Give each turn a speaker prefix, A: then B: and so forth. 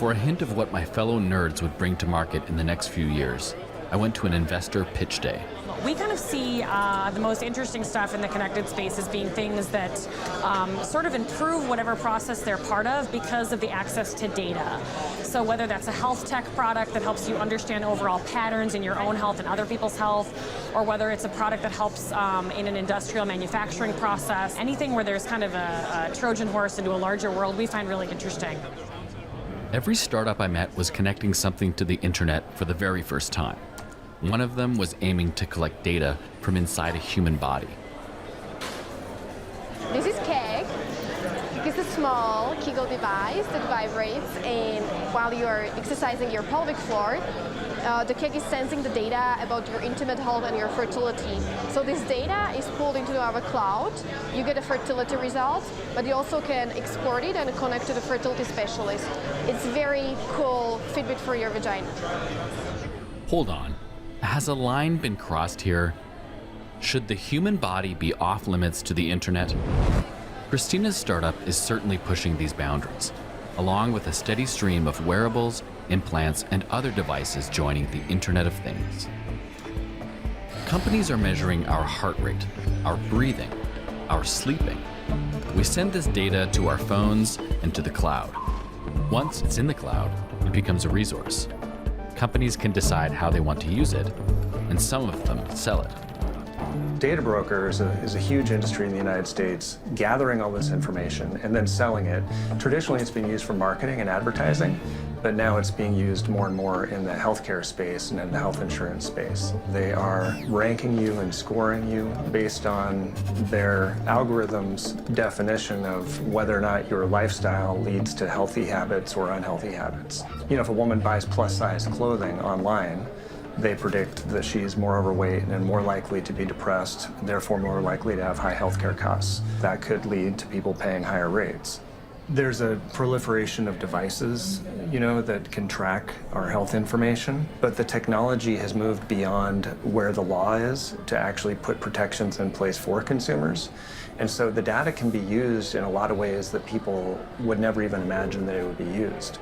A: For a hint of what my fellow nerds would bring to market in the next few years, I went to an investor pitch day.
B: We kind of see the most interesting stuff in the connected space as being things that sort of improve whatever process they're part of because of the access to data. So whether that's a health tech product that helps you understand overall patterns in your own health and other people's health, or whether it's a product that helps in an industrial manufacturing process, anything where there's kind of a Trojan horse into a larger world, we find really interesting.
A: Every startup I met was connecting something to the internet for the very first time. One of them was aiming to collect data from inside a human body.
C: This is Keg. It's a small Kegel device that vibrates, and while you are exercising your pelvic floor, the Keg is sensing the data about your intimate health and your fertility. So this data is pulled into our cloud. You get a fertility result, but you also can export it and connect to the fertility specialist. It's very cool Fitbit for your vagina.
A: Hold on. Has a line been crossed here? Should the human body be off limits to the internet? Christina's startup is certainly pushing these boundaries, along with a steady stream of wearables, implants, and other devices joining the Internet of Things. Companies are measuring our heart rate, our breathing, our sleeping. We send this data to our phones and to the cloud. Once it's in the cloud, it becomes a resource. Companies can decide how they want to use it, and some of them sell it.
D: Data broker is a huge industry in the United States, gathering all this information and then selling it. Traditionally, it's been used for marketing and advertising, but now it's being used more and more in the healthcare space and in the health insurance space. They are ranking you and scoring you based on their algorithm's definition of whether or not your lifestyle leads to healthy habits or unhealthy habits. You know, if a woman buys plus-size clothing online, they predict that she's more overweight and more likely to be depressed, therefore more likely to have high healthcare costs. That could lead to people paying higher rates. There's a proliferation of devices, you know, that can track our health information, but the technology has moved beyond where the law is to actually put protections in place for consumers. And so the data can be used in a lot of ways that people would never even imagine that it would be used.